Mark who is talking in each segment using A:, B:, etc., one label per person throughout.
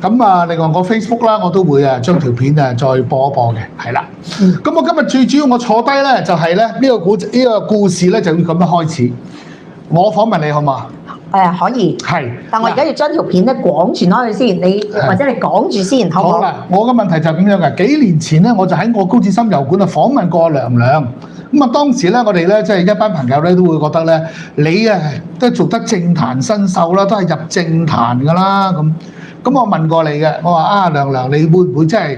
A: 咁啊，另外我 Facebook 啦，我都會將條片再播一播嘅，係啦。咁我今日最主要我坐低咧，就係咧呢個故事咧就要咁樣開始。我訪問你好嘛？
B: 可以。
A: 係。
B: 但我而家要將條片咧廣傳開去先，或者你講住先，好唔好？
A: 好啦，我嘅問題就係咁樣嘅。幾年前咧，我就喺我高志森油管訪問過娘娘。咁啊，當時咧，我哋咧即係一班朋友咧都會覺得咧，你都做得政壇新秀啦，都係入政壇㗎啦咁。咁我問過你嘅，我話娘娘，你會唔會真係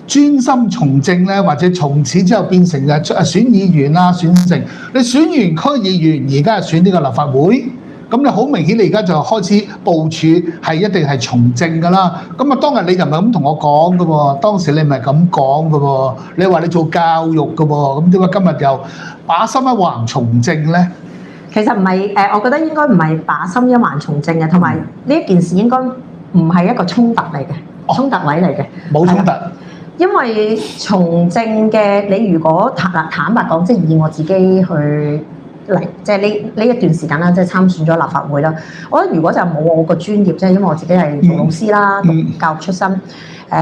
A: 專心從政咧，或者從此之後變成選議員啊，選成你選完區議員，而家係選呢個立法會，咁你好明顯你而家就開始部署係一定係從政㗎啦。咁啊，當日你就唔係咁同我講㗎喎，當時你唔係咁講㗎喎，你話你做教育㗎喎，咁點解今日又把心一橫從政咧？
B: 其實唔係我覺得應該唔係把心一橫從政嘅，同埋呢一件事應該唔係一個衝突嚟嘅，衝突位嚟嘅，
A: 冇衝突。
B: 因為從政嘅你如果坦白講，即係以我自己去嚟，即係呢一段時間啦，即係參選咗立法會啦。我覺得如果就冇我個專業，即係因為我自己係做老師啦，讀教育出身。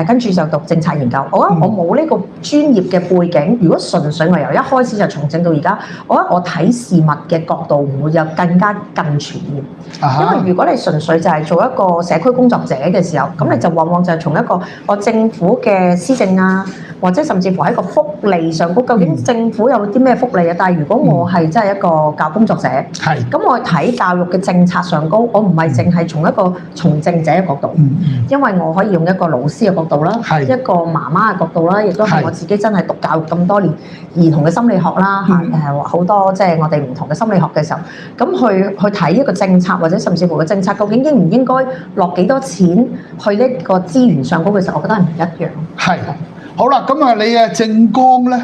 B: 跟住就讀政策研究，我覺得我冇呢個專業嘅背景。如果純粹我由一開始就從政到而家，我覺得我睇事物嘅角度唔會有更全面。因為如果你純粹就係做一個社區工作者嘅時候，咁你就往往就係從一個我政府嘅施政啊，或者甚至乎喺個福利上，究竟政府有啲咩福利啊？但係如果我係真係一個教工作者，咁我睇教育嘅政策上高，我唔係淨係從一個從政者嘅角度，因為我可以用一個老師嘅角度啦，一個媽媽嘅角度啦，亦都係我自己真係讀教育咁多年兒童嘅心理學啦，好多即係我哋唔同嘅心理學嘅時候，咁去睇一個政策或者甚至乎個政策究竟應唔應該落幾多錢去呢個資源上高嘅時候，我覺得係唔一樣。係。
A: 好啦，咁啊，你嘅政綱咧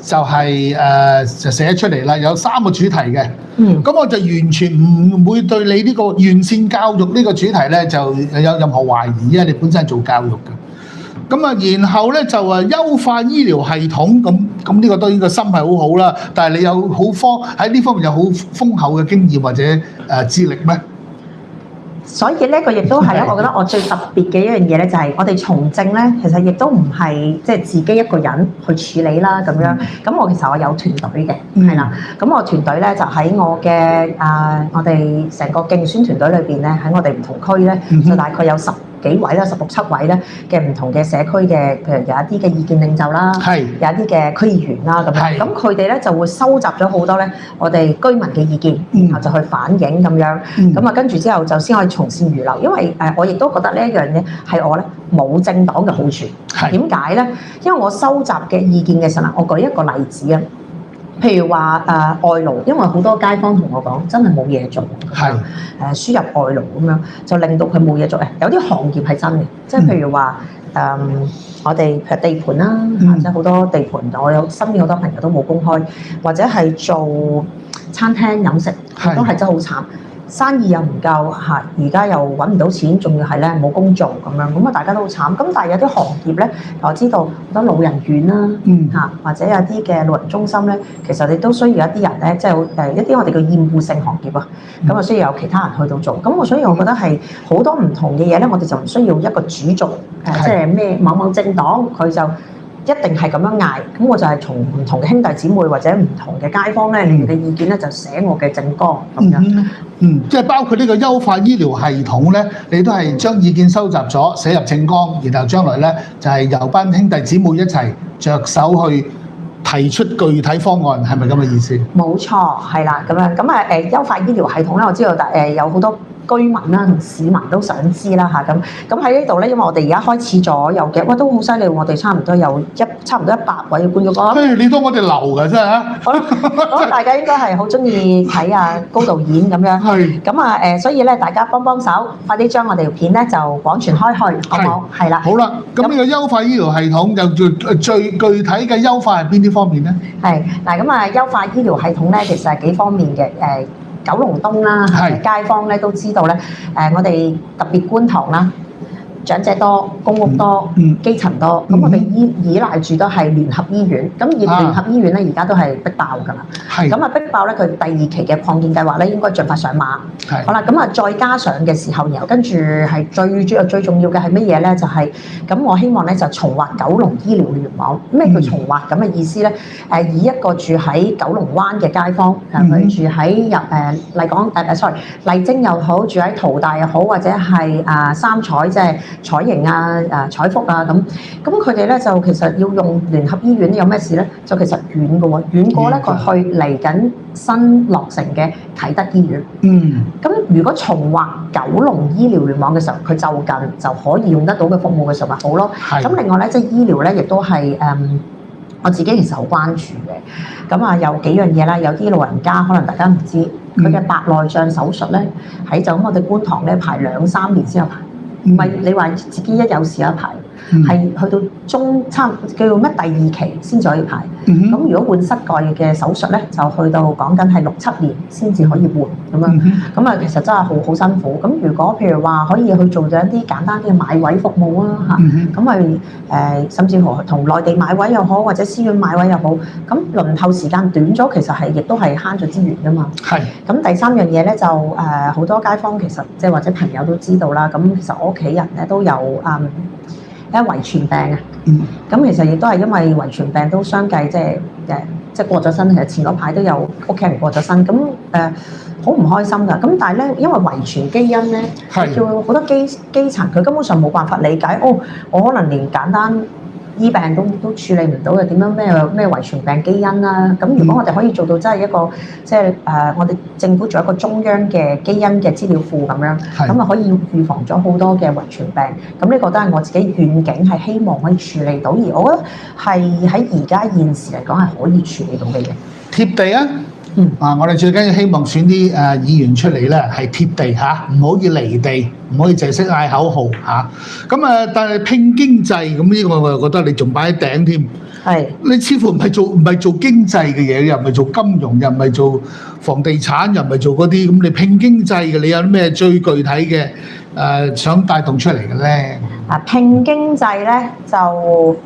A: 就係就寫出嚟啦，有3個主題嘅。咁我就完全唔會對你呢個完善教育呢個主題咧就有任何懷疑，因為你本身係做教育嘅。咁啊，然後咧就優化醫療系統，咁呢個當然個心係好好啦。但係你有喺呢方面有好豐厚嘅經驗或者資歷咩？
B: 所以呢個亦都係我覺得我最特別嘅一樣嘢咧，就係我哋從政咧，其實亦都唔係即係自己一個人去處理啦咁樣。咁我其實我有團隊嘅，係啦。咁我團隊咧就喺我嘅我哋成個競選團隊裏邊咧，喺我哋唔同區咧，就大概有10幾位啦，16、17位咧嘅唔同嘅社區嘅，譬如有一啲嘅意見領袖啦，有一啲嘅區議員啦咁樣。咁佢哋咧就會收集咗好多咧我哋居民嘅意見，然後就去反映咁樣。咁啊跟住之後就先可以從善如流。因為我亦都覺得呢一樣嘢係我咧冇政黨嘅好處。點解咧？因為我收集嘅意見嘅時候，我舉一個例子啊。譬如話外勞，因為好多街坊同我講真係冇嘢做，輸入外勞咁樣就令到佢冇嘢做。有啲行業係真嘅，即係譬如話我哋譬如地盤啦，即係好多地盤，我有身邊好多朋友都冇工開，或者係做餐廳飲食都係真係好慘。生意又唔夠嚇，而家又揾唔到錢，仲要係咧冇工做咁樣，咁啊大家都好慘。咁但係有啲行業咧，我知道好多老人院啦嚇，或者有啲嘅老人中心咧，其實你都需要一啲人咧，即係一啲我哋嘅厭惡性行業啊，咁啊需要有其他人去到做。咁所以我覺得係好多唔同嘅嘢咧，我哋就唔需要一個主軸即係咩某某政黨佢就一定係咁樣嗌，咁我就係從唔同嘅兄弟姊妹或者唔同嘅街坊咧，你哋嘅意見咧就寫我嘅政綱咁樣。
A: 即係包括呢個優化醫療系統咧，你都係將意見收集咗寫入政綱，然後將來咧就係由班兄弟姊妹一齊着手去提出具體方案，係咪咁嘅意思？冇
B: 錯，係啦，咁樣咁優化醫療系統咧，我知道有好多居民啦同市民都想知啦嚇，咁喺呢度咧，因為我哋而家開始咗有嘅，哇都好犀利，我哋差唔多有差唔多100位嘅觀眾講。
A: 你當我哋流㗎真係啊！
B: 我諗大家應該係好中意睇啊高導演咁樣。係。咁所以咧大家幫幫手，快啲將我哋條片咧就廣傳開去，好唔好？係啦。
A: 好啦，咁呢個優化醫療系統就最具體嘅優化係邊啲方面咧？係
B: 嗱，咁優化醫療系統咧，其實係幾方面嘅九龍東啦，街坊咧都知道咧，我哋特別觀塘啦，長者多、公屋多、基層多，咁我哋依賴住都係聯合醫院。咁聯合醫院咧，而家都係逼爆㗎啦。咁啊逼爆咧，佢第2期嘅擴建計劃咧，應該盡快上馬。好啦，咁啊再加上嘅時候，然後跟住係最重要嘅係乜嘢咧？就係咁，我希望咧就重劃九龍醫療聯網。咩叫重劃咁嘅意思咧？以一個住喺九龍灣嘅街坊，佢住喺麗晶又好，住喺淘大又好，或者係三彩即係彩盈彩福咁佢哋咧就其實要用聯合醫院有咩事咧？就其實遠嘅喎，遠過咧佢去嚟緊新落成嘅啟德醫院。咁如果重劃九龍醫療聯網嘅時候，佢就近就可以用得到嘅服務嘅時候咪好咯。咁另外咧，即係醫療咧，亦都係我自己其實好關注嘅。咁有幾樣嘢啦，有啲老人家可能大家唔知，佢嘅白內障手術咧，喺就咁我哋觀塘咧排2-3年先有排，唔係你話自己一有事有排。係去到叫做咩第2期先至可以排。咁如果換膝蓋嘅手術咧，就去到講緊係6-7年先至可以換咁樣。咁其實真係好辛苦。咁如果譬如話可以去做咗一啲簡單嘅買位服務啊咁咪甚至乎同內地買位又好，或者私院買位又好，咁輪候時間短咗，其實亦都係慳咗資源噶嘛。咁第3樣嘢咧就好多街坊其實即係或者朋友都知道啦。咁其實我屋企人咧都有遺傳病啊，咁其實亦都係因為遺傳病都相繼即係過咗身。其實前嗰排都有屋企人過咗身，咁好唔開心㗎。咁但係咧，因為遺傳基因咧，叫好多基層佢根本上冇辦法理解。我可能連簡單醫病都處理唔到嘅，點樣咩遺傳病基因啦？咁如果我哋可以做到真係一個即係我哋政府做一個中央嘅基因嘅資料庫咁樣，咁啊可以預防咗好多嘅遺傳病。咁呢個都係我自己願景，係希望可以處理到，而我覺得係喺而家現時嚟講係可以處理到嘅嘢。
A: 貼地啊！我哋最緊要希望選啲議員出嚟咧，係貼地唔可以離地，唔可以淨係識嗌口號但係拼經濟咁呢個我又覺得你仲擺喺頂添。你似乎唔係做經濟嘅嘢，又唔係做金融，又唔係做房地產，又唔係做嗰啲咁。你拼經濟嘅，你有啲咩最具體嘅想帶動出嚟嘅咧？
B: 拼經濟咧就。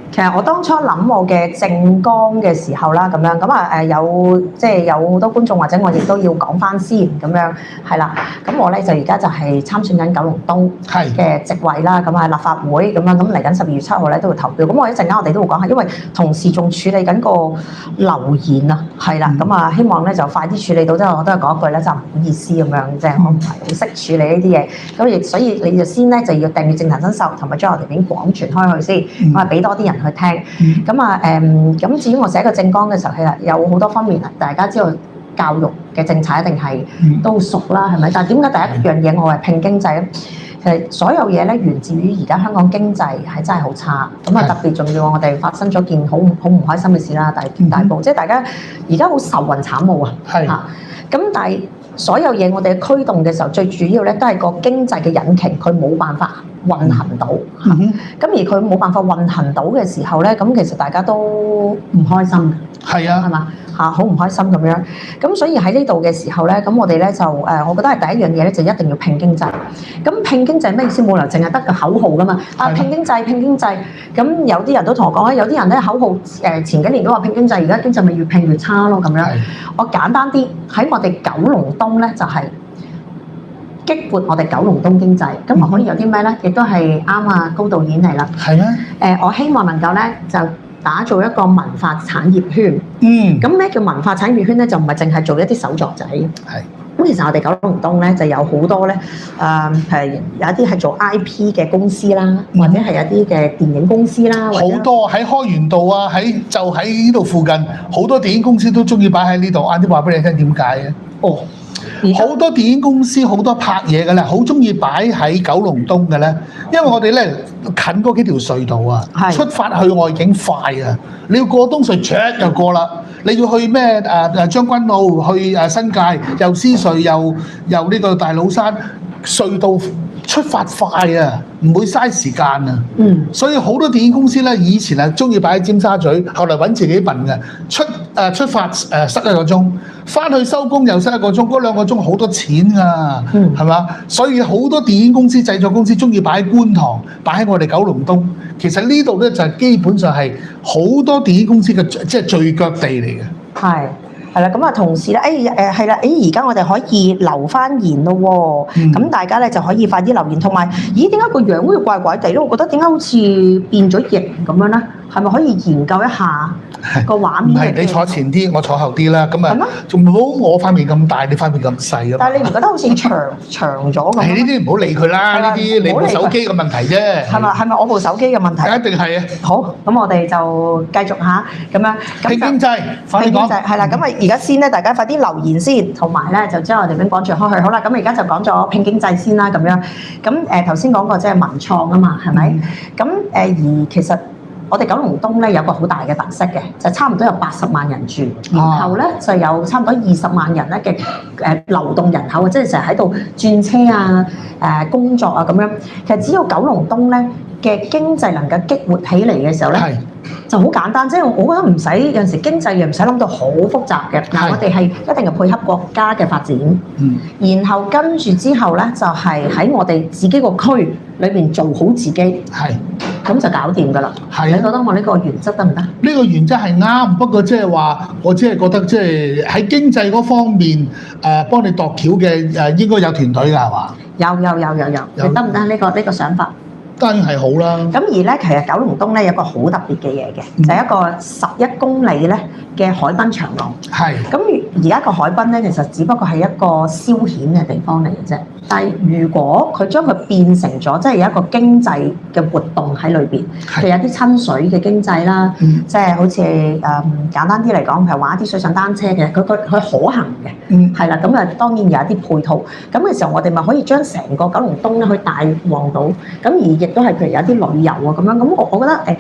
B: 其實我當初諗我嘅政綱嘅時候啦，咁樣有好多觀眾或者我亦都要講翻先咁樣，係啦。咁我咧就而家就係參選緊九龍東嘅席位啦，咁立法會咁樣，咁嚟緊12月7號咧都會投票。咁我一陣間我哋都會講下，因為同時仲處理緊個留言啊，係啦。咁希望咧就快啲處理到，即係我都係講一句咧，就唔好意思咁樣，即係我唔係好識處理呢啲嘢。咁所以你就先咧就要訂閱政壇新秀，同埋將我哋片廣傳開去先，我係俾多啲人去聽。咁至於我寫個政綱嘅時候，其實有好多方面，大家知道教育嘅政策一定係都熟啦，係咪？但係點解第一樣嘢我係拼經濟咧？其實所有嘢咧源自於而家香港經濟係真係好差，特別重要，我哋發生咗件好唔開心嘅事啦，大埔，即係大家而家好愁雲慘霧啊！咁但係所有嘢我哋驅動嘅時候，最主要咧都係個經濟嘅引擎，佢冇辦法運行到咁而佢冇辦法運行到嘅時候咧，咁其實大家都唔開心嘅，係嘛好唔開心咁樣。咁所以喺呢度嘅時候咧，咁我哋咧就我覺得係第一樣嘢咧，就一定要拼經濟。咁拼經濟咩意思？冇理由淨係得個口號噶嘛。拼經濟，拼經濟。咁有啲人都同我講咧，有啲人咧口號前幾年都話拼經濟，而家經濟咪越拼越差咯咁樣。我簡單啲喺我哋九龍東咧，就係激活我哋九龍東經濟。咁可以有啲咩咧？亦都係啱高導演嚟啦。係咩？我希望能夠咧就打造一個文化產業圈。咁咩叫文化產業圈咧？就唔係淨係做一啲手作仔。咁其實我哋九龍東咧就有好多咧，係有一啲係做 IP 嘅公司啦，或者係一啲嘅電影公司啦。好
A: 多喺開源道啊，就喺呢度附近，好多電影公司都中意擺喺呢度。啱啲話俾你聽點解嘅？好多電影公司好多拍嘢嘅咧，好中意擺喺九龍東嘅咧，因為我哋咧近嗰幾條隧道啊，出發去外景快啊！你要過東隧唰就過啦，你要去咩將軍澳去新界又獅隧又呢個大老山隧道出發快啊，唔會嘥時間啊。所以好多電影公司咧，以前係中意擺喺尖沙咀，後嚟揾自己笨嘅，出發塞1個鐘，翻去收工又塞1個鐘，嗰2個鐘好多錢㗎，係嘛？所以好多電影公司、製作公司中意擺喺觀塘，擺喺我哋九龍東。其實呢度咧就係基本上係好多電影公司嘅即係聚腳地嚟嘅。
B: 係啦，咁啊同時咧，係啦，而家我哋可以留翻言咯喎，咁大家咧就可以快啲留言，同埋點解個樣好似怪怪地咧？我覺得點解好似變咗形咁樣咧？係咪可以研究一下個畫面？
A: 唔係你坐前啲，我坐後啲啦。咁啊，仲唔好我塊面咁大，你塊面咁細啊？
B: 但係你唔覺得好似長咗咁？
A: 係呢啲唔好理佢啦，呢啲你部手機嘅問題啫。
B: 係咪我部手機嘅問題？
A: 一定係啊！
B: 好，咁我哋就繼續下咁樣。
A: 拼經濟，快啲講。
B: 係啦，咁啊而家先咧，大家快啲留言先，同埋咧就將我哋邊講住開去。好啦，咁而家就講咗拼經濟先啦，咁樣。咁頭先講過即係文創啊嘛，係咪？咁而其實我哋九龍東咧有個好大嘅特色嘅，就差唔多有80萬人住，然後咧就有差唔多20萬人咧嘅流動人口啊，即係成日喺度轉車啊、工作啊咁樣。其實只要九龍東咧嘅經濟能夠激活起嚟嘅時候咧，就好簡單，即係我覺得唔使有陣時經濟又唔使諗到好複雜嘅。嗱，我哋係一定係配合國家嘅發展，然後跟住之後咧就係喺我哋自己個區裏邊做好自己，咁就搞掂㗎啦。你覺得我呢個原則得唔得？呢
A: 個原則係啱，不過即係話我只係覺得即係喺經濟嗰方面幫你度橋嘅應該有團隊㗎係嘛？
B: 有，你得唔得呢個想法？
A: 當然係好啦。
B: 咁而咧，其實九龍東咧有個好特別嘅嘢嘅，就係一個11公里咧嘅海濱長廊。咁而家個海濱咧，其實只不過係一個消遣嘅地方嚟嘅啫。但係如果佢將佢變成咗，即係有一個經濟嘅活動喺裏邊，譬如有啲親水嘅經濟啦，即係好似簡單啲嚟講，譬如玩一啲水上單車嘅，佢可行嘅，係啦。咁啊，當然有一啲配套。咁嘅時候，我哋咪可以將成個九龍東咧去帶旺到。咁而亦都係譬如有啲旅遊啊咁樣。咁我覺得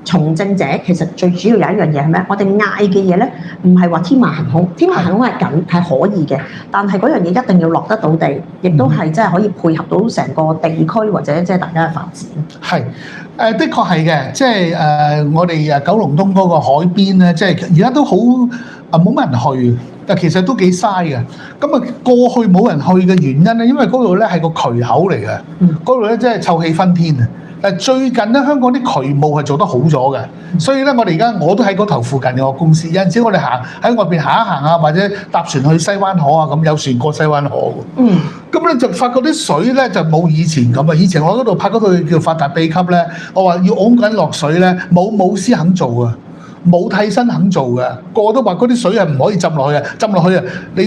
B: 從政者其實最主要有一樣嘢係咩？我哋嗌嘅嘢咧，唔係話天馬行空，天馬行空係可以嘅，但係嗰樣嘢一定要落得到地，亦都係即係可以配合到成個地區或者即係大家嘅發展。
A: 的確係嘅，即係我哋九龍東嗰個海邊咧，即係而家都好冇乜人去，但其實都幾嘥嘅。咁啊過去冇人去嘅原因咧，因為嗰度咧係個渠口嚟嘅，嗰度咧即係臭氣熏天啊！但最近咧，香港啲渠務係做得好咗嘅，所以咧，我都喺嗰頭附近有個公司，有陣時我哋喺外邊行一行啊，或者搭船去西灣河啊，咁有船過西灣河喎。咁咧就發覺啲水咧就冇以前咁啊！以前我嗰度拍嗰套叫《發達秘笈》咧，我話要拱緊落水咧，冇武師肯做啊！冇替身肯做嘅，個個都話嗰啲水係唔可以浸落去啊！浸落去啊，你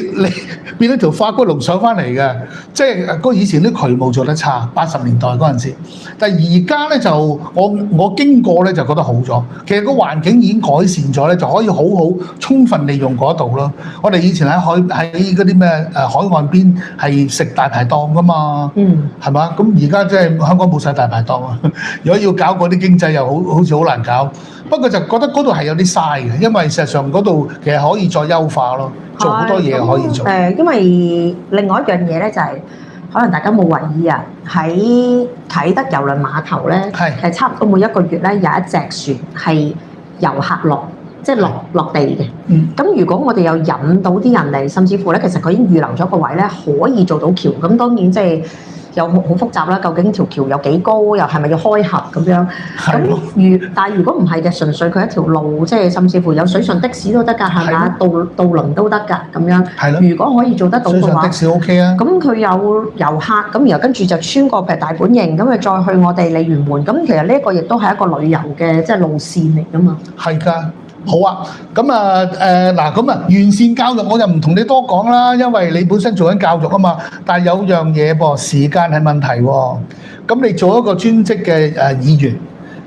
A: 變咗條化骨龍上翻嚟嘅，即係以前啲渠務做得差，80年代嗰陣時。但係而家咧就我經過咧就覺得好咗，其實個環境已經改善咗咧，就可以好充分利用嗰度咯。我哋以前喺嗰啲咩海岸邊係食大排檔噶嘛，係嘛？咁而家即係香港冇晒大排檔啊！如果要搞嗰啲經濟又好似好難搞。不過就覺得嗰度係有啲嘥嘅，因為事實上嗰度其實可以再優化咯，做好多嘢可以做。
B: 因為另外一樣嘢咧就係、是，可能大家冇為意啊，喺啟德郵輪碼頭咧，係差唔多每一個月咧有一隻船係遊客落，即係落地嘅。咁如果我哋又引到啲人嚟，甚至乎咧，其實佢已經預留咗個位咧，可以做到橋。咁當然即係。又好複雜啦，究竟條橋有幾高，又係咪要開合咁樣？但係如果唔係嘅，純粹佢一條路，即係甚至乎有水上的士都得㗎，係咪？渡輪都得㗎咁樣。如果可以做得到嘅話，水上
A: 的士 OK 啊。咁
B: 佢有遊客，咁然後跟住就穿過譬如大本營，咁佢再去我哋鯉魚門，咁其實呢一個亦都係一個旅遊嘅即係路線嚟㗎嘛。
A: 係㗎。好啊，咁完善教育我就唔同你多講啦，因為你本身做緊教育啊嘛。但係有樣嘢噃，時間係問題喎。咁你做一個專職嘅議員，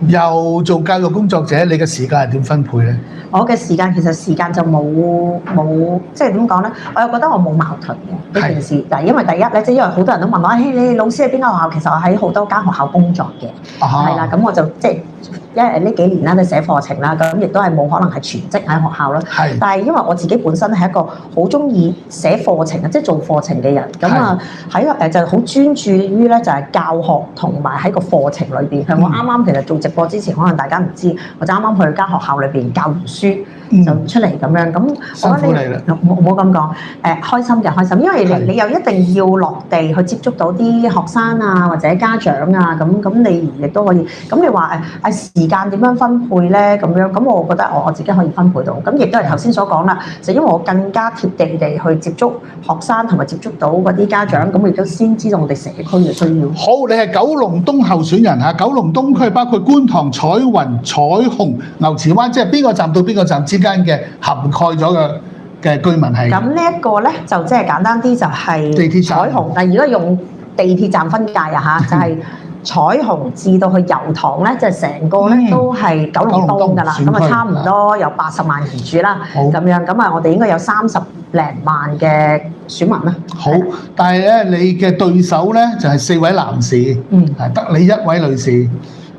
A: 又做教育工作者，你嘅時間係點分配咧？
B: 我嘅時間其實時間就冇即係點講咧？我又覺得我冇矛盾嘅呢件事。嗱，因為第一咧，即係因為好多人都問我，你老師喺邊間學校？其實我喺好多間學校工作嘅，係啦。咁我就即係因為呢幾年啦，都寫課程啦，咁亦都係冇可能係全職喺學校啦。
A: 係。
B: 但係因為我自己本身係一個好中意寫課程啊，即係做課程嘅人，咁啊喺就好專注於咧就係教學同埋喺個課程裏邊。係我啱啱其實做直播之前，可能大家唔知，我就啱啱去間學校裏邊教完書。就出嚟咁樣，咁我覺得你唔好咁講，開心嘅開心，因為你又一定要落地去接觸到啲學生啊或者家長啊，咁你亦都可以，咁你話時間點樣分配咧？咁樣，咁我覺得我自己可以分配到，咁亦都係頭先所講啦，就因為我更加貼地地去接觸學生同埋接觸到嗰啲家長，咁亦都先知道我哋社區嘅需要。
A: 好，你係九龍東候選人嚇，九龍東區包括觀塘、彩雲、彩虹、牛池灣，即係邊個站到邊個站之間嘅涵蓋咗嘅居民係。咁
B: 呢一個咧就即係簡單啲就係
A: 地鐵站
B: 彩虹，但係如果用地鐵站分界啊嚇，就係彩虹至到去油塘咧，就係成個咧都係九龍東㗎啦。咁啊差唔多有80萬人住啦，咁樣咁啊我哋應該有30零萬嘅選民啦。
A: 好，但係咧你嘅對手咧就係4位男士，係得你1位女士。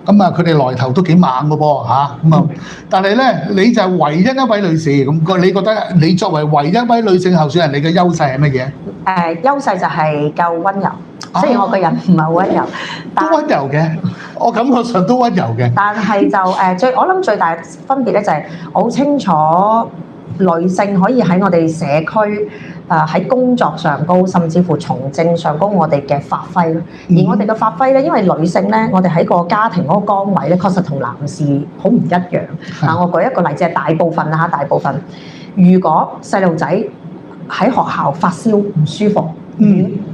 A: 咁啊，佢哋來頭都幾猛嘅噃嚇，咁啊，但係咧，你就係唯一一位女士，咁你覺得你作為唯一一位女性候選人，你嘅優勢係乜嘢？
B: 優勢就係夠温柔，雖然我個人唔係好温柔，
A: 都温柔嘅，我感覺上都温柔嘅。
B: 但係就我諗最大分別咧就係我好清楚女性可以喺我哋社區。喺工作上高，甚至乎從政上高，我哋嘅發揮咯。而我哋嘅發揮咧，因為女性咧，我哋喺個家庭嗰個崗位咧，確實同男士好唔一樣。我舉一個例子係大部分啦嚇，大部分如果細路仔喺學校發燒唔舒服，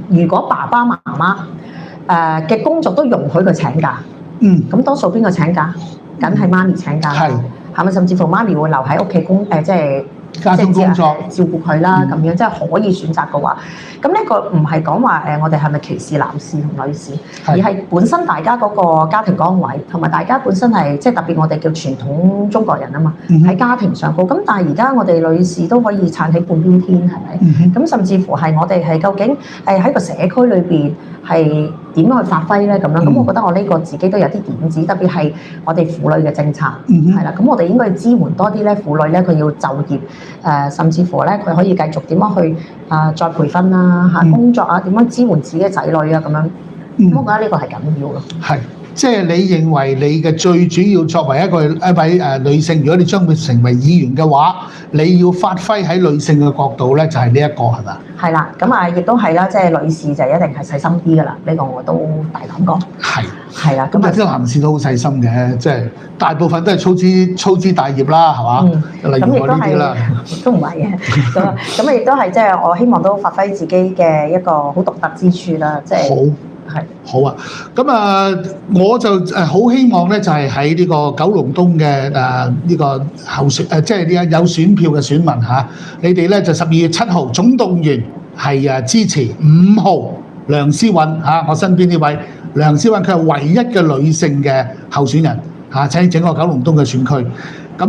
B: 如果爸爸媽媽嘅工作都容許佢請假，咁多數邊個請假？梗係媽咪請假，係咪？甚至乎媽咪會留喺屋企即係。
A: 家中工作
B: 照顧佢啦，咁樣即係可以選擇嘅話，咁呢個唔係講話我哋係咪歧視男士同女士，而係本身大家嗰個家庭崗位，同埋大家本身係即係特別我哋叫傳統中國人啊嘛，喺家庭上高。咁但係而家我哋女士都可以撐起半邊天，係咪？咁甚至乎係我哋係究竟喺個社區裏邊係點樣去發揮咧？咁樣咁，我覺得我呢個自己都有啲點子，特別係我哋婦女嘅政策，係啦。咁我哋應該支援多啲咧，婦女咧佢要就業。甚至乎咧，佢可以繼續點樣去再培訓啦嚇工作啊，點樣支援自己嘅仔女啊咁樣，我覺得呢個係緊要咯。係，
A: 即係你認為你嘅最主要作為一位女性，如果你將會成為議員嘅話，你要發揮喺女性嘅角度咧，就係呢一個係嘛？
B: 係啦，咁亦都係啦，即係女士就一定係細心啲㗎啦，呢個我都大膽講。係啦，
A: 咁啲男士都好細心嘅，即係大部分都係粗枝大葉啦，係嘛？例如我呢啲啦，
B: 都唔係嘅。咁亦都係即係我希望都發揮自己嘅一個好獨特之處啦，即係。
A: 好啊，咁我就好希望咧，就係喺呢個九龍東嘅呢個候選即係呢有選票嘅選民嚇，你哋咧就12月7號總動員係支持5號梁思韻嚇，我身邊呢位梁思韻佢係唯一嘅女性嘅候選人嚇，喺整個九龍東嘅選區。咁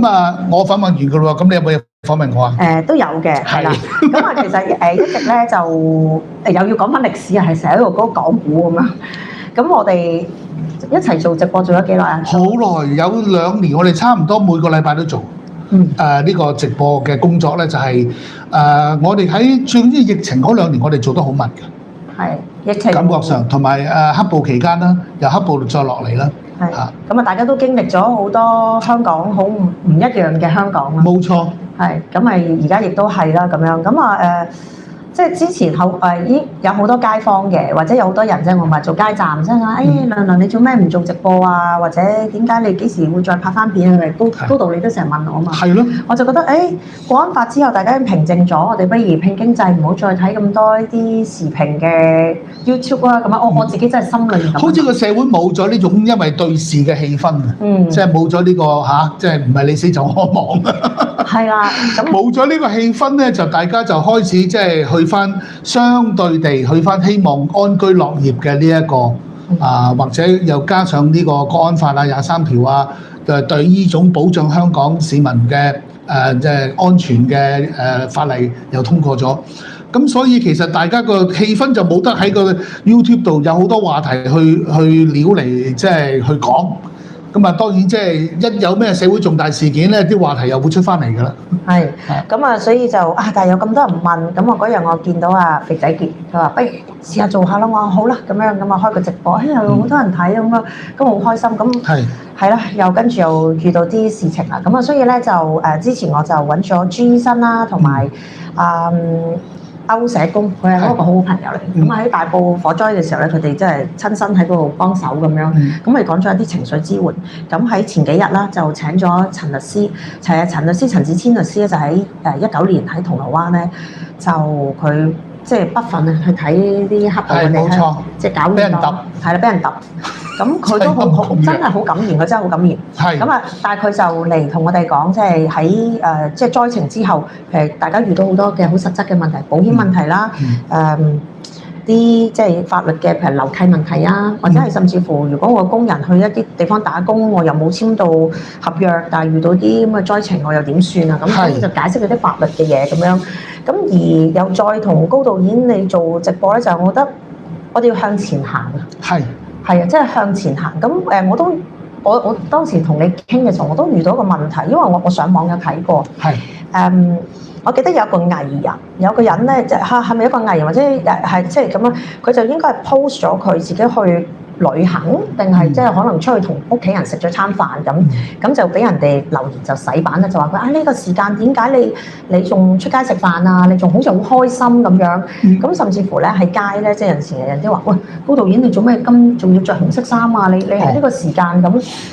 A: 我訪問完㗎咯喎，咁你有冇嘢訪問我啊？
B: 都有嘅，係啦。咁其實一直咧就又要講翻歷史啊，係成日喺度嗰個講古咁樣。咁我哋一齊做直播做咗幾耐啊？
A: 好耐，有2年，我哋差唔多每個禮拜都做。呢個直播嘅工作咧就係我哋喺總之疫情嗰2年，我哋做得好密嘅。
B: 係疫情
A: 感覺上，同埋黑暴期間啦，由黑暴再落嚟啦。
B: 係咁大家都經歷咗好多香港好唔一樣嘅香港啦。
A: 冇錯。係
B: 咁而家亦都係啦咁樣。咁即係之前已經有好多街坊嘅，或者有好多人即係我咪做街站，即係話娘娘你做咩唔做直播啊？或者點解你幾時會再拍翻片啊？高道你都成日問我嘛。係咯。我就覺得國安法之後大家平靜咗，我哋不如拼經濟，唔好再睇咁多呢啲視頻嘅 YouTube 啦。咁我自己真係心裏面
A: 好似個社會冇咗呢種因為對視嘅氣氛啊，即係冇咗呢個即係唔係你死就我亡啊。
B: 係啦，咁
A: 冇咗呢個氣氛咧，就大家就開始即係去翻相對地去翻希望安居樂業嘅呢一個或者又加上呢個國安法啊、23條啊，對呢種保障香港市民嘅即係安全嘅法例又通過咗。咁所以其實大家個氣氛就冇得喺個 YouTube 度有好多話題去撩嚟即係去講。咁啊，當然即係一有咩社會重大事件咧，啲話題又會出翻嚟㗎啦。
B: 係，咁啊，所以就但係有咁多人問，咁我嗰日我見到肥仔傑，佢話不如試下做下啦，我話好啦，咁樣咁啊開個直播，又好多人睇咁啊，咁好開心，咁係啦，又跟住又遇到啲事情啦，咁啊，所以咧就之前我就揾咗朱醫生啦，同埋歐社工，佢係一個好好朋友嚟。咁喺大埔火災嘅時候咧，佢哋真係親身喺嗰度幫手咁樣。咁佢講咗一啲情緒支援。咁喺前幾日啦，就請咗陳律師，陳律師陳子千律師咧，就喺19年喺銅鑼灣咧，就佢即係不忿啊，去睇啲黑暴嘅地，即係搞俾人揼，係啦，俾人揼。咁佢都好真係好感言，佢真係好感言。咁啊，但係佢就嚟同我哋講，即係喺即係災情之後，大家遇到好多嘅好實質嘅問題，保險問題啦，啲即係法律嘅譬如樓契問題啊，或者係甚至乎，如果我工人去一啲地方打工，我又冇簽到合約，但係遇到啲咁嘅災情，我又點算啊？咁所以就解釋嗰啲法律嘅嘢咁樣。咁而又再同高導演你做直播咧，就我覺得我哋要向前行啊！係啊，即係向前行。咁我當時同你傾嘅時候，我都遇到一個問題，因為我上網有睇過。我記得有個藝人，有個人咧，係咪一個藝人或者係即係咁樣？佢就應該係 post 咗佢自己去旅行，定係即係可能出去同屋企人食咗餐飯咁就俾人哋留言就洗版啦，就話佢呢個時間點解你仲出街食飯啊？你仲好似好開心咁樣。咁甚至乎咧喺街咧，即係有時人哋話喂，高導演你做咩仲要着紅色衫啊？你喺呢個時間咁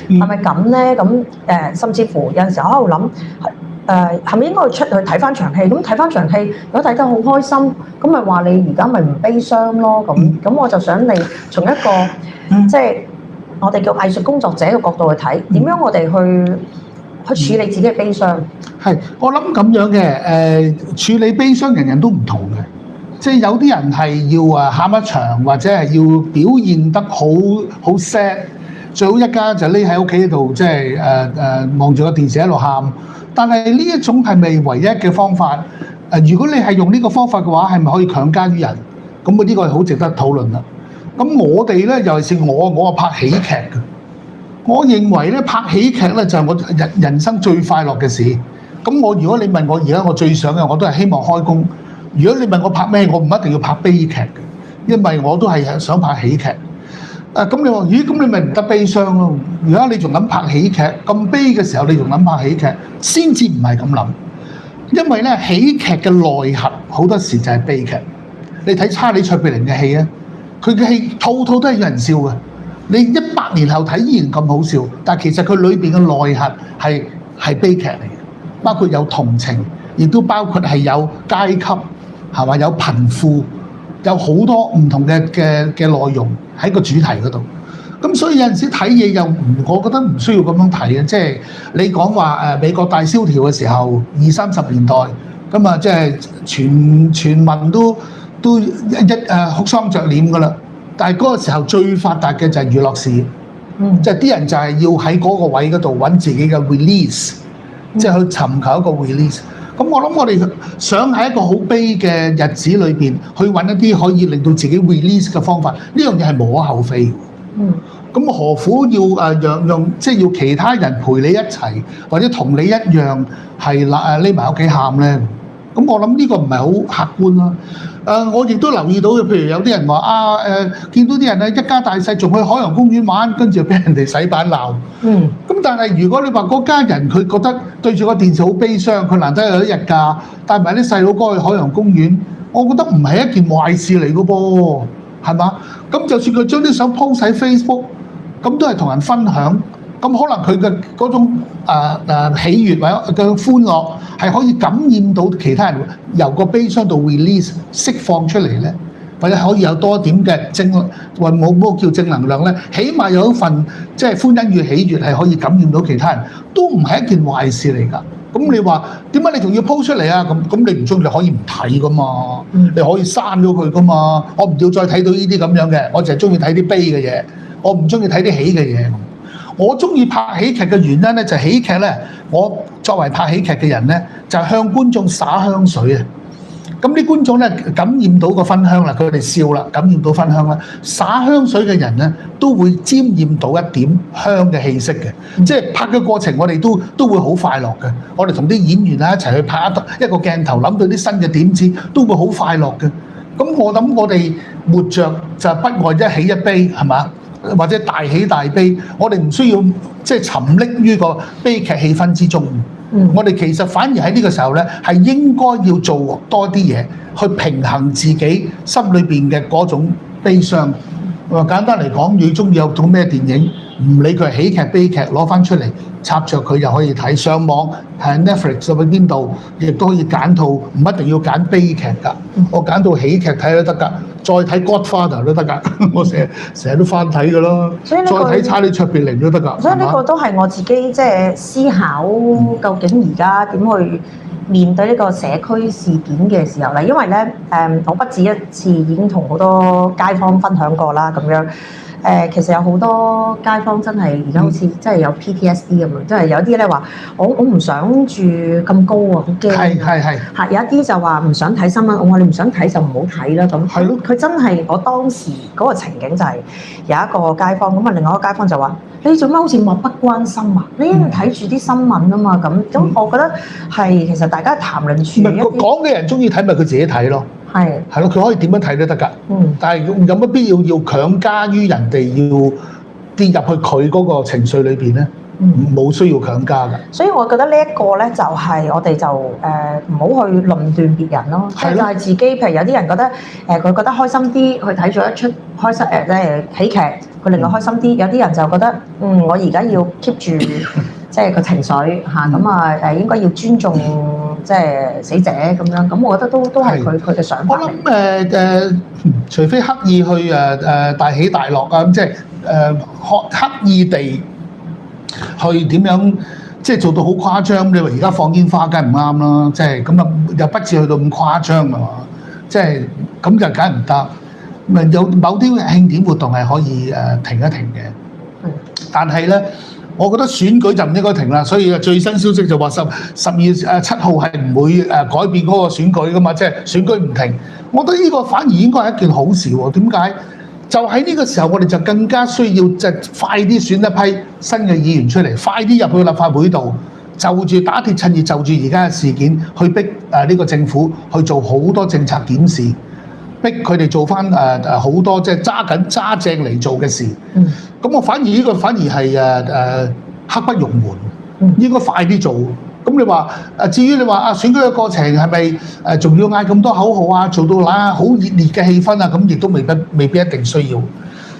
B: 係咪咁咧？咁甚至乎有陣時我喺度諗。係咪應該出去睇翻場戲？咁睇翻場戲，如果睇得好開心，咁咪話你而家咪唔悲傷咯？咁我就想你從一個即係我哋叫藝術工作者嘅角度去睇，點樣我哋去處理自己嘅悲傷？
A: 係，我諗咁樣嘅處理悲傷，人人都唔同嘅。即係有啲人係要喊一場，或者係要表現得好 sad， 最好一家就匿喺屋企度，即係望住個電視喺度喊。但係呢一種係咪唯一嘅方法？如果你係用呢個方法嘅話，係咪可以強加於人？咁呢個係好值得討論啦。咁我哋咧，尤其是我係拍喜劇嘅，我認為咧拍喜劇咧就係我人生最快樂嘅事。咁如果你問我而家我最想嘅，我都係希望開工。如果你問我拍咩，我唔一定要拍悲劇嘅，因為我都係想拍喜劇。咁你話咦？咁你咪唔得悲傷咯？如果你仲諗拍喜劇，咁悲嘅時候你仲諗拍喜劇，先至唔係咁諗。因為咧喜劇嘅內核好多時就係悲劇。你睇查理卓別林嘅戲啊，佢嘅戲套套都係有人笑嘅。你100年後睇依然咁好笑，但係其實佢裏邊嘅內核係悲劇嚟嘅，包括有同情，亦都包括係有階級，係嘛？有貧富。有好多唔同嘅內容喺個主題嗰度，咁所以有陣時睇嘢又我覺得唔需要咁樣睇嘅，即係你講話美國大蕭條嘅時候，20-30年代，咁啊即係全民都哭喪着臉㗎啦。但係嗰個時候最發達嘅就係娛樂事業，即係啲人就係要喺嗰個位嗰度揾自己嘅 release，即係去尋求一個 release。咁我諗我哋想喺一個好悲嘅日子裏邊，去揾一啲可以令到自己 release 嘅方法，呢樣嘢係無可厚非。咁何苦要讓即係要其他人陪你一齊，或者同你一樣係匿埋屋企喊咧？咁我諗呢個唔係好客觀啦。我亦都留意到，譬如有啲人話見到啲人咧一家大細仲去海洋公園玩，跟住俾人哋洗版鬧。咁但係如果你話嗰家人佢覺得對住個電視好悲傷，佢難得有一日假，帶埋啲細佬哥去海洋公園，我覺得唔係一件壞事嚟嘅噃，係嘛？咁就算佢將啲相 post 喺 Facebook，咁都係同人分享。咁可能佢嘅嗰種喜悅或者嘅歡樂係可以感染到其他人，由個悲傷度 release 釋放出嚟咧，或者可以有多一點嘅或冇叫正能量咧，起碼有一份即係歡欣與喜悅係可以感染到其他人，都唔係一件壞事嚟㗎。咁你話點解你仲要 po 出嚟啊？咁你唔中意你可以唔睇噶嘛，你可以刪咗佢噶嘛。我唔要再睇到呢啲咁樣嘅，我淨係中意睇啲悲嘅嘢，我唔中意睇啲喜嘅嘢。我中意拍喜劇嘅原因咧，就係喜劇咧，我作為拍喜劇嘅人咧，就係向觀眾灑香水啊！咁啲觀眾咧感染到個芬香啦，佢哋笑啦，感染到芬香啦。灑香水嘅人咧，都會沾染到一點香嘅氣息嘅。即係拍嘅過程，我哋都會好快樂嘅。我哋同啲演員啊一齊去拍一個鏡頭，諗到啲新嘅點子，都會好快樂嘅。咁我諗我哋活着就不外一喜一悲，係嘛？或者大喜大悲，我哋唔需要即係沉溺於個悲劇氣氛之中。我哋其實反而喺呢個時候咧，係應該要做多啲嘢，去平衡自己心裏邊嘅嗰種悲傷。簡單嚟講，你中意有種咩電影，唔理佢係喜劇悲劇，攞翻出嚟插着佢就可以睇。上網係 Netflix 去邊度，亦都可以揀套，唔一定要揀悲劇㗎。我揀套喜劇睇都得㗎，再睇 Godfather 都得㗎。我成日都翻睇㗎咯。再睇查理卓別靈都得㗎。
B: 所以呢個都係我自己即係思考，究竟而家點去面對呢個社區事件嘅時候咧，因為咧我不止一次已經同好多街坊分享過啦，咁樣其實有好多街坊真係而家好似真係有 PTSD 咁樣，即係有啲咧話我唔想住咁高啊，好驚。係有一啲就話唔想睇新聞，我話你唔想睇就唔好睇啦咁。係咯。佢真係我當時嗰個情景就係有一個街坊咁啊，另外一個街坊就話：你做乜好似漠不關心啊？你應該睇住啲新聞啊嘛咁。我覺得係其實大家談論住一啲
A: 講嘅人中意睇咪佢自己睇咯。係咯，佢可以點樣睇都得㗎。但係有乜必要強加於人哋要跌入去佢嗰個情緒裏邊咧？冇需要強加㗎。所以我覺得呢一個咧就係我哋就唔好去論斷別人咯。即係自己，譬如有啲人覺得佢覺得開心啲，去睇咗一出開心即係喜劇，佢令我開心啲。有啲人就覺得我而家要 keep 住即係個情緒嚇，咁啊應該要尊重即係死者咁樣。咁我覺得都係佢嘅想法。我諗除非刻意去大起大落啊，咁即係刻意地去點樣即係做到好誇張？你話而家放煙花梗係唔啱啦，即係咁啊又不至去到咁誇張啊嘛，即係咁就梗係唔得。咪有某啲慶典活動係可以停一停嘅，但係咧，我覺得選舉就唔應該停啦。所以最新消息就話12月7號係唔會改變嗰個選舉噶嘛，即係選舉唔停。我覺得呢個反而應該係一件好事喎。點解？就喺呢個時候，我哋就更加需要即係快啲選一批新嘅議員出嚟，快啲入去立法會度，就住打鐵趁熱，就住而家嘅事件去逼呢個政府去做好多政策檢視。逼佢哋做翻好多即係揸正嚟做嘅事，咁我反而呢個反而係刻不容緩，應該快啲做。咁你話至於你話選舉嘅過程係咪仲要嗌咁多口號啊，做到好熱烈嘅氣氛啊，咁亦都未必一定需要。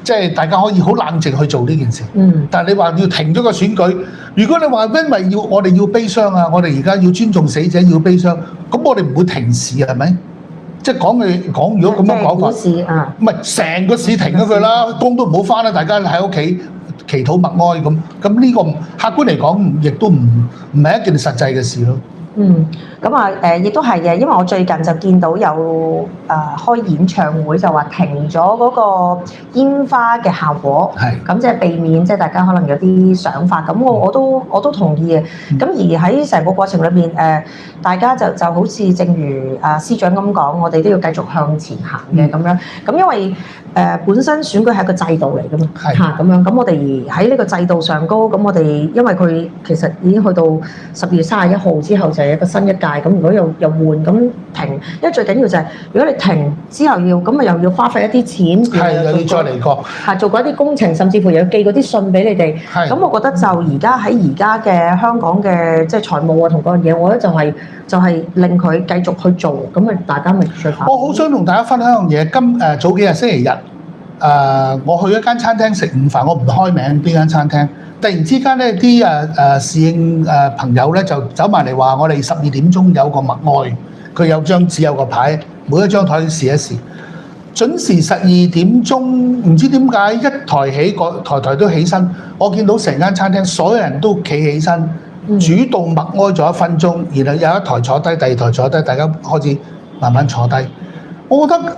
A: 即係大家可以好冷靜去做呢件事。但係你話要停咗個選舉，如果你話因為我哋要悲傷啊，我哋而家要尊重死者要悲傷，咁我哋唔會停市係咪？即係講，如果咁樣講法，唔係成個市停咗佢啦，工都唔好返啦，大家喺屋企祈禱默哀咁。咁呢個客觀嚟講，亦都唔係一件實際嘅事咯。咁亦都係嘅，因為我最近就見到有開演唱會就話停咗嗰個煙花嘅效果，咁即係避免即係大家可能有啲想法，咁我都同意嘅。咁而喺成個過程裏邊大家就好似正如司長咁講，我哋都要繼續向前行嘅咁樣。咁因為本身選舉係一個制度嚟㗎嘛，咁樣。咁我哋喺呢個制度上高，咁我哋因為佢其實已經去到12月31號之後就係一個新一屆，咁如果又換咁停，因為最緊要就係如果你停之後又要花費一啲錢，又要再嚟過，做過一啲工程，甚至乎又要寄嗰啲信俾你哋。咁我覺得就而家嘅香港嘅即係財務啊同嗰樣嘢，我覺得就係令佢繼續去做，咁大家咪最快。我好想同大家分享一樣嘢，早幾日星期日，我去一間餐廳食午飯，我唔開名邊間餐廳。突然之間咧，啲侍應朋友咧就走埋嚟話：我哋12點鐘有個默哀，佢有張紙有個牌，每一張台試一試。準時12點鐘，唔知點解一抬起個台都起身，我見到成間餐廳所有人都企起身，主動默哀咗1分鐘，然後有一台坐低，第二台坐低，大家開始慢慢坐低。我覺得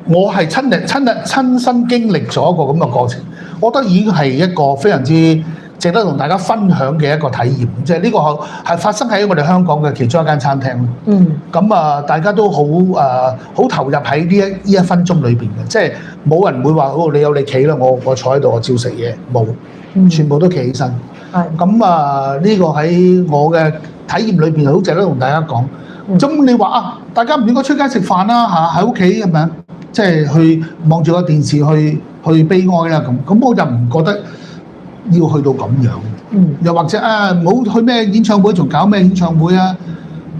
A: 我係親身經歷咗一個咁嘅過程，我覺得已經係一個非常之值得同大家分享嘅一個體驗。即係呢個係發生喺我哋香港嘅其中一間餐廳。咁啊，大家都好好投入喺呢一分鐘裏邊嘅，即係冇人會話哦，你有你企啦，我坐喺度我照食嘢，冇，全部都企起身。咁啊，呢個喺我嘅體驗裏邊好值得同大家講。咁你話啊，大家唔應該出街食飯啦嚇，喺屋企係咪？即係去望住個電視去悲哀啦咁。咁我就唔覺得要去到咁樣。又或者啊，唔好去咩演唱會，仲搞咩演唱會啊？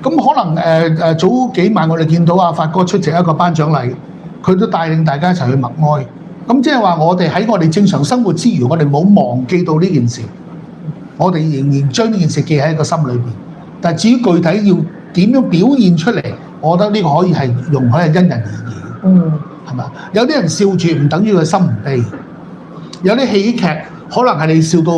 A: 咁可能早幾晚我哋見到阿發哥出席一個頒獎禮，佢都帶領大家一齊去默哀。咁即係話我哋喺我哋正常生活之餘，我哋冇忘記到呢件事，我哋仍然將呢件事記喺個心裏邊。但係至於具體要點樣表現出嚟，我覺得呢個可以係容許係因人而異，係嘛？有啲人笑住唔等於佢心唔悲，有啲喜劇可能係你笑到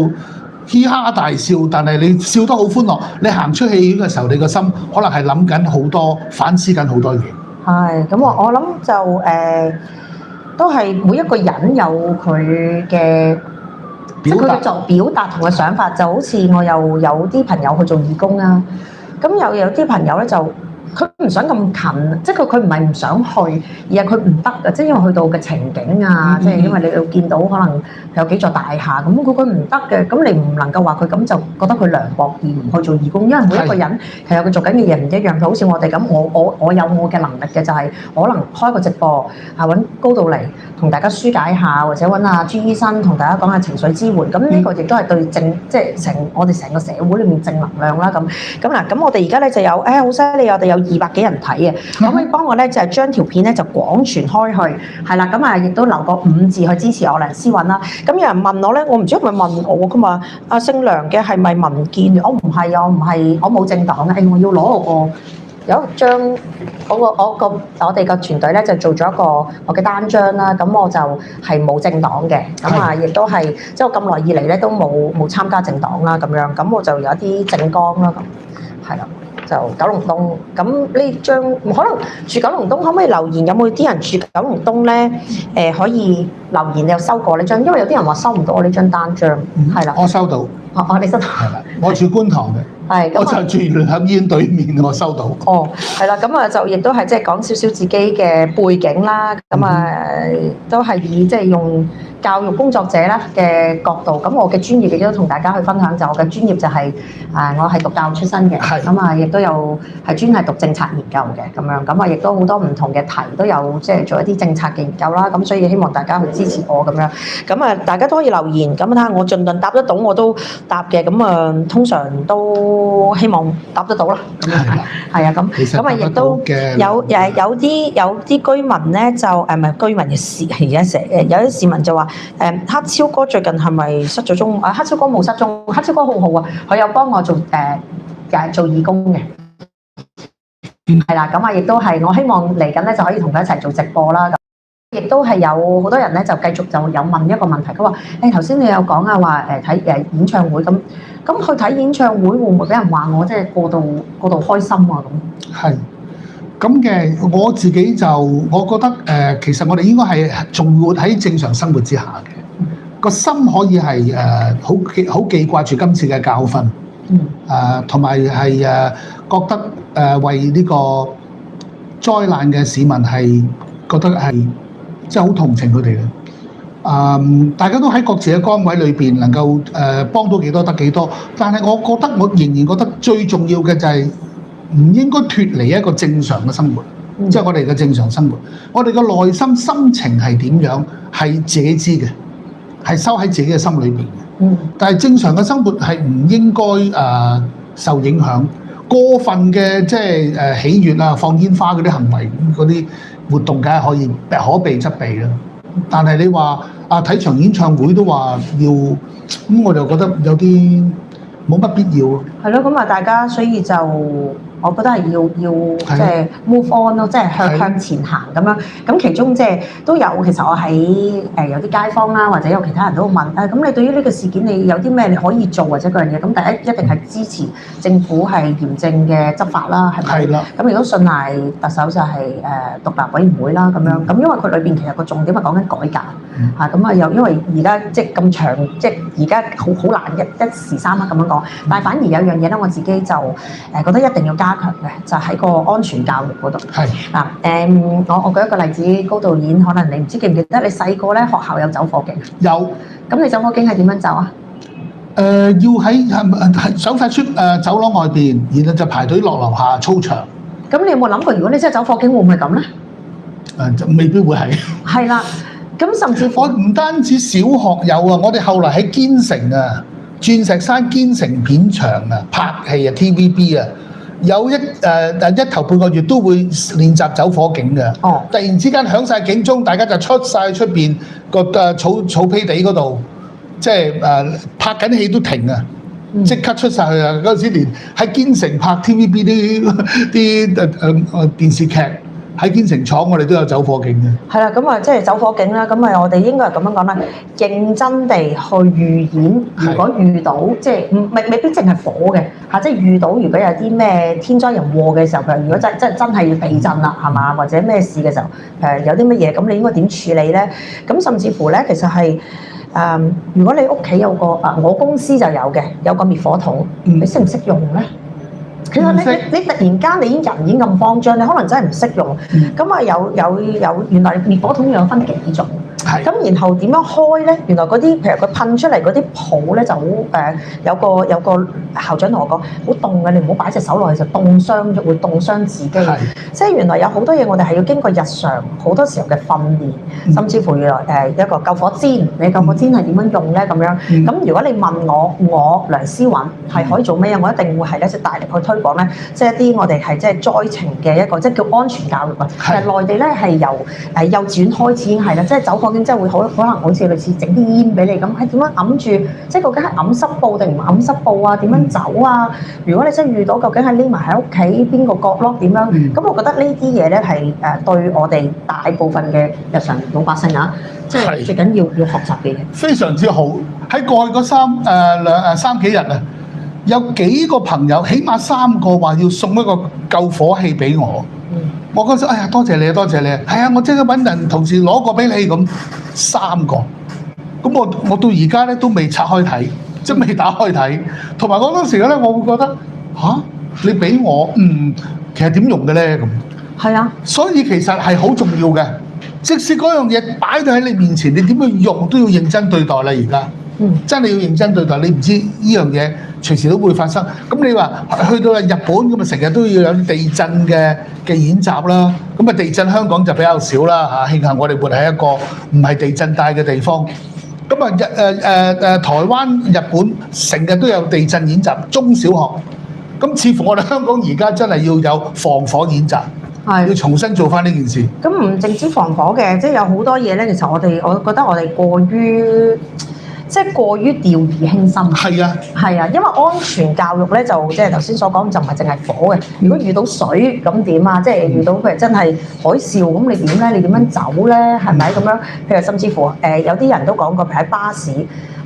A: 嘻哈大笑，但係你笑得好歡樂，你行出戲院嘅時候，你個心可能係諗緊好多，反思緊好多嘢。
B: 係，咁我諗就都係每一個人有佢嘅。即係佢嘅表達同嘅想法，就好似我又有啲朋友去做義工啊，咁有啲朋友咧就佢唔想咁近，即係佢唔係唔想去，而係佢唔得嘅，即係因為去到嘅情景啊，即係因為你要見到可能有幾座大廈咁，佢唔得嘅，咁你唔能夠話佢咁就覺得佢涼薄而唔去做義工，因為每一個人其實佢做緊嘅嘢唔一樣，好似我哋咁，我有我嘅能力嘅就係可能開個直播啊，揾高度嚟同大家疏解下，或者揾阿朱醫生同大家講下情緒支援，咁呢個亦都係對即係我哋成個社會裏面正能量啦咁嗱，咁我哋而家咧就有好犀利，我哋有200幾人睇嘅，可唔可以幫我咧就係將條片咧就廣傳開去，係啦，咁啊亦都留個5字去支持我梁思韻啦。咁有人問我咧，我唔知係咪問我噶嘛？阿姓梁嘅係咪民建？我唔係啊，我冇政黨嘅，我要攞我個有一張我哋個團隊咧就做咗一個我嘅單張啦。咁我就係冇政黨嘅，咁啊亦都係即係我咁耐以嚟咧都冇參加政黨啦咁樣，咁我就有一啲政綱啦咁，係啦。就九龍東，咁呢張可能住九龍東，可唔可以留言？有冇啲人住九龍東咧？可以留言又收過呢張，因為有啲人話收唔到我呢張單張，係啦。
A: 我收到。
B: 你收到？
A: 係啦，我住觀塘嘅。係。我就住聯合醫院對面，我收到。
B: 哦，係啦，咁啊就亦都係即係講少少自己嘅背景啦，咁啊都係以即係用教育工作者啦嘅角度，咁我嘅專業亦都同大家去分享，就我嘅專業就係我係讀教育出身嘅，咁啊亦都有係專係讀政策研究嘅咁樣，咁啊亦都好多唔同嘅題都有即係做一啲政策嘅研究啦，咁所以希望大家去支持我咁樣，咁啊大家都可以留言，咁睇下我盡量答得到我都答嘅，咁啊通常都希望答得到啦，係啊咁啊亦都有啲居民咧就唔係居民嘅市而家成有啲市民就話。黑超哥最近係咪失咗蹤？黑超哥冇失蹤，黑超哥好好啊，佢有幫我做做義工嘅，係啦，咁啊亦都係我希望嚟緊咧就可以同佢一齊做直播啦。亦都係有好多人咧就繼續就有問一個問題，佢話：頭先你有講啊話睇演唱會咁去睇演唱會會唔會俾人話我即係過度開心啊咁？係。
A: 咁嘅我自己就我覺得其實我哋應該係仲活喺正常生活之下嘅，個心可以係好記掛住今次嘅教訓，同埋係覺得為呢個災難嘅市民係覺得係即係好同情佢哋嘅。大家都喺各自嘅崗位裏邊能夠幫到幾多得幾多，但係我仍然覺得最重要嘅就係。唔應該脫離一個正常嘅生活，即係我哋嘅正常生活。我哋嘅內心心情係點樣，係自己知嘅，係收喺自己嘅心裏邊嘅。但係正常嘅生活係唔應該受影響。過分嘅即係喜悅啊、放煙花嗰啲行為，嗰啲活動梗係可避則避啦。但係你話睇場演唱會都話要咁，我就覺得有啲冇乜必要。係
B: 咯，咁啊大家所以就。我覺得係要即係 move on 咯，即係向前行咁樣。咁其中即係都有，其實我喺有啲街坊啦，或者有其他人都會問咁你對於呢個事件你有啲咩你可以做或者嗰樣嘢？咁第一一定係支持政府係嚴正嘅執法啦，係咪？係啦。咁亦都信賴特首就係獨立委員會啦，咁樣。咁因為佢裏邊其實個重點係講緊改革嚇，咁又因為而家即係咁長，即係而家好難一時三刻咁樣講。但係反而有樣嘢咧，我自己就覺得一定要加強嘅，就喺個安全教育嗰度。係嗱我舉一個例子，高導演可能你唔知記唔記得，你細個咧學校有走火警？有。咁你走火警係點樣走啊？要喺手快出走廊外邊，然後就排隊落樓下操場。咁你有冇諗過，如果你真係走火警，會唔會咁咧？就未必會係。係啦，咁甚至乎我唔單止小學有啊，我哋後來喺堅城啊，鑽石山堅城片場啊拍戲啊 TVB 啊，有一頭半個月都會練習走火警嘅。哦，突然之間響晒警鐘，大家就出晒出邊個草皮地嗰度，即係拍緊戲都停啊！即刻出晒去啊！嗰陣時連喺堅城拍 TVB 啲電視劇喺堅城廠，我哋都有走火警嘅。係啦，咁啊，即係走火警啦。咁啊，我哋應該係咁樣講啦，認真地去預演。如果遇到即係未必淨係火嘅嚇，即係遇到如果有啲咩天災人禍嘅時候，譬如如果真係要地震啦，係嘛，或者咩事嘅時候，有啲乜嘢，咁你應該點處理咧？咁甚至乎咧，其實係。如果你屋企有個我公司就有個滅火筒，你識唔識用咧？其實你突然間你人已經咁慌張，你可能真係唔識用。咁啊有原來滅火筒有分幾種。咁然後點樣開咧？原來嗰啲譬如佢噴出嚟嗰啲泡咧就好有個校長同我講，好凍嘅，你唔好擺隻手落去就凍傷，會凍傷自己。即係原來有好多嘢我哋係要經過日常好多時候嘅訓練，甚至乎原來一個救火氈，你救火氈係點樣用咧？咁樣咁如果你問我梁思韻係可以做咩？我一定會係咧即係大力去推廣咧，即係一啲我哋係即係災情嘅一個即係叫安全教育啊。其實內地咧係由幼稚園開始已經係啦，即係走火警即係會可能好似類似整啲煙俾你咁，係點樣揞住？即係究竟係揞濕布定唔揞濕布啊？點樣走啊？如果你真係遇到，究竟係匿埋喺屋企邊個角落點樣？咁我覺得呢啲嘢咧係對我哋大部分嘅日常老百姓啊，即係最緊要學習嘅嘢。非常之好。喺過去嗰三幾日啊，有幾個朋友，起碼3個話要送一個救火器俾我。我嗰時哎呀多謝你啊，多謝你啊！係啊，我即刻揾人同事攞個俾你咁3個。咁我到而家咧都未拆開睇，即係未打開睇。同埋嗰陣時咧，我會覺得你俾我其實點用嘅咧咁。係啊，所以其實係好重要嘅。即使嗰樣嘢擺到喺你面前，你點樣用都要認真對待啦。而家真係要認真對待。你唔知呢樣嘢隨時都會發生。咁你話去到日本咁啊，成日都要有啲地震嘅演習啦。咁啊，地震香港就比較少啦嚇。慶幸我哋活喺一個唔係地震帶嘅地方。咁啊台灣、日本成日都有地震演習，中小學。咁似乎我哋香港而家真係要有防火演習。要重新做翻呢件事。咁唔淨止防火嘅，即係有好多嘢咧。其實我覺得我哋過於掉以輕心。係啊，係啊，因為安全教育咧就即係頭先所講，就唔係淨係火嘅。如果遇到水咁點啊？即係遇到譬如真係海嘯咁，你點咧？你點樣走咧？係咪咁樣？譬如甚至乎有啲人都講過，譬如喺巴士。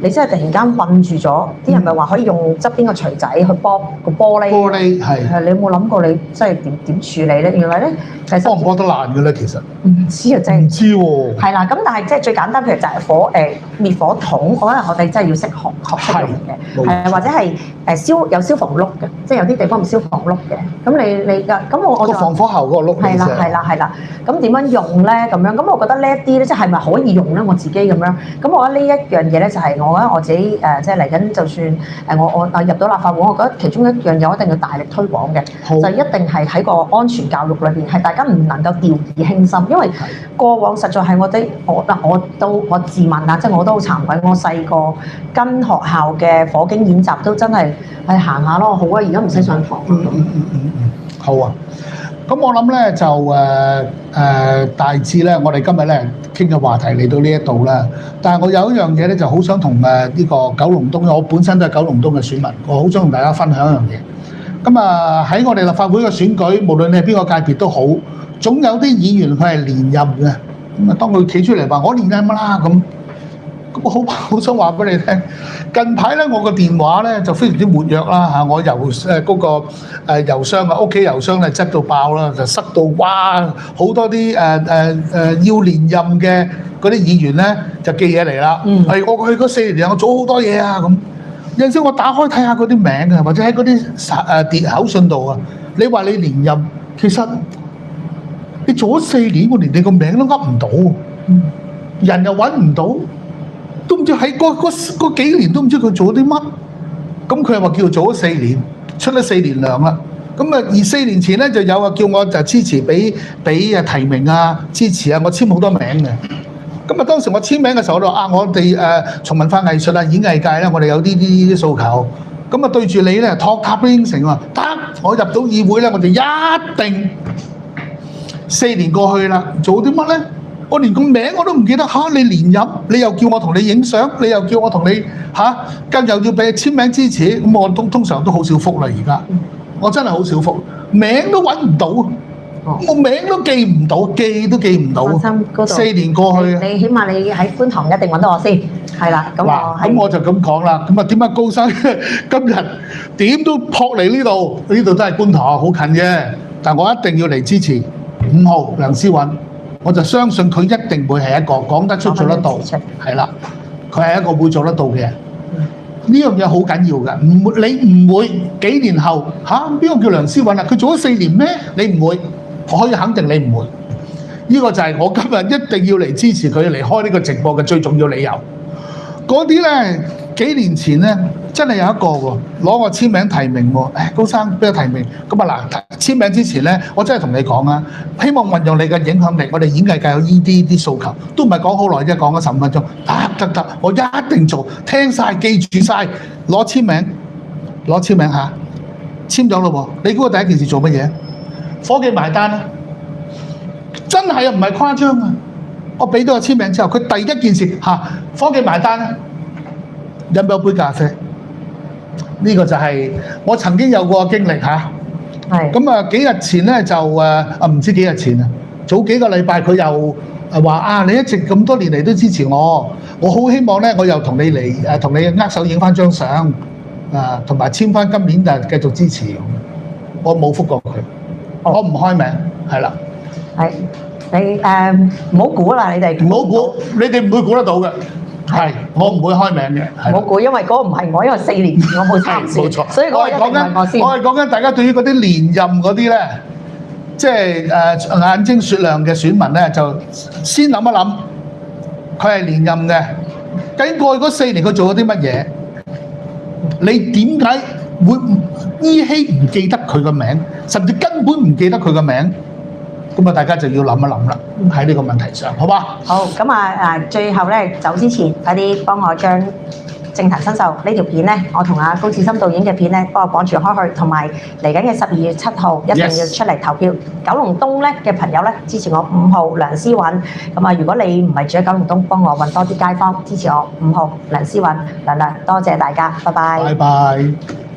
B: 你真係突然間困住咗，啲人咪話可以用側邊個錘仔去剝個玻璃。玻璃係。你有冇諗過你真係點處理咧？原來咧，剝唔剝得爛嘅咧？其實唔知啊，真係唔知喎。係啦，咁但係即係最簡單，譬如就係滅火筒，可能我哋真係要識學用嘅，或者係有消防轆嘅，即係有啲地方冇消防轆嘅。咁你咁我就防火喉嗰個轆。係啦。咁點樣用咧？咁樣咁我覺得呢一啲咧，即係咪可以用咧？我自己咁樣。咁我覺得呢一樣嘢咧，就係我覺得我自己即係嚟緊，就算我入到立法會，我覺得其中一樣嘢我一定要大力推廣嘅，就一定係喺個安全教育裏邊，係大家唔能夠掉以輕心，因為過往實在係我自問啊，即係我都好慚愧，我細個跟學校嘅火警演習都真係行下咯，好啊，而家唔使上堂。好啊。咁我諗咧就大致咧，我哋今日咧傾嘅話題嚟到呢一度啦。但係我有一樣嘢咧，就好想同呢個九龍東，我本身都係九龍東嘅選民，我好想同大家分享一樣嘢。
A: 咁啊喺我哋立法會嘅選舉，無論你係邊個界別都好，總有啲議員佢係連任嘅。咁啊，當佢企出嚟話我連任啦咁，我好想話俾你聽。近排咧，我個電話咧就非常之活躍啦嚇，我嗰個郵箱啊，屋企郵箱咧擠到爆啦，就塞到哇好多啲要連任嘅嗰啲議員咧就寄嘢嚟啦。係我去嗰4年，我做好多嘢啊咁。有陣時我打開睇下嗰啲名啊，或者喺嗰啲口信度啊，你話你連任，其實你做咗4年，我連你個名都噏唔到，人又揾唔到。都唔知喺嗰幾年都唔知佢做啲乜，咁佢又話叫做做咗4年，出咗4年糧啦。咁啊，而4年前咧就有啊叫我就支持俾提名啊，支持啊，我簽好多名嘅。咁啊，當時我簽名嘅時候，我就我哋從文化藝術啊、演藝界咧，我哋有啲訴求。咁啊，對住你咧，托塔都應承話得，我入到議會咧，我就一定4年過去啦，做啲乜咧？我連個名我都唔記得嚇，你連任，你又叫我同你影相，你又叫我同你跟又要俾簽名支持，咁我通常都好少覆啦。而家我真係好少覆，名都揾唔到，我名都記唔到，記都記唔到。放心，嗰度4年過去，
B: 你起碼你喺觀塘一定揾到我先，係啦。
A: 咁我就咁講啦。咁啊點解高生今日點都撲嚟呢度？呢度都係觀塘，好近嘅，但我一定要嚟支持5號梁思韻。我就相信佢一定會係一個講得出做得到，係啦，佢係一個會做得到嘅。呢樣嘢好緊要㗎，你唔會幾年後邊個叫梁思韻啊？佢做咗4年咩？你唔會，我可以肯定你唔會。呢個就係我今日一定要嚟支持佢嚟開呢個直播嘅最重要理由。嗰啲咧幾年前咧真係有一個喎，攞我簽名提名喎。高生俾我提名，咁啊嗱，簽名之前咧，我真係同你講啊，希望運用你嘅影響力，我哋演藝界有呢啲訴求，都唔係講好耐啫，講咗15分鐘，得，我一定做，聽晒記住晒，攞簽名嚇，簽咗咯喎。你估我第一件事做乜嘢？伙計埋單啊！真係啊，唔係誇張啊！我俾咗個簽名之後，佢第一件事伙計埋單啊！飲咗杯咖啡，呢個就係我曾經有過經歷嚇。係。咁啊幾日前咧就唔知幾日前啊，早幾個禮拜佢又話你一直咁多年嚟都支持我，我好希望咧我又同你嚟同你握手影翻張相同埋簽翻今年就繼續支持。我冇覆過佢，我唔開名，係啦。係。
B: 你唔好估啦，你哋
A: 唔好估，你哋唔會估得到嘅。係，我唔會開名嘅。
B: 唔好估，因為嗰個唔係我，因為4年前我冇參選，
A: 冇錯。
B: 所以我係講緊我先。
A: 我係講緊大家對於嗰啲連任嗰啲咧，即係眼睛雪亮嘅選民咧，就先諗一諗，佢係連任嘅。究竟過去嗰4年佢做咗啲乜嘢？你點解會依稀唔記得佢個名，甚至根本唔記得佢個名？咁啊，大家就要諗一諗啦，喺呢個問題上，好嘛？好，
B: 咁最後咧走之前，快啲幫我將政壇新秀呢條片咧，我同高志森導演嘅片咧，幫我綁住開去，同埋嚟緊嘅12月7號一定要出嚟投票。九龍東咧嘅朋友咧，支持我5號梁思韻。咁如果你唔係住喺九龍東，幫我揾多啲街坊支持我5號梁思韻。多謝大家，拜拜。
A: 拜拜。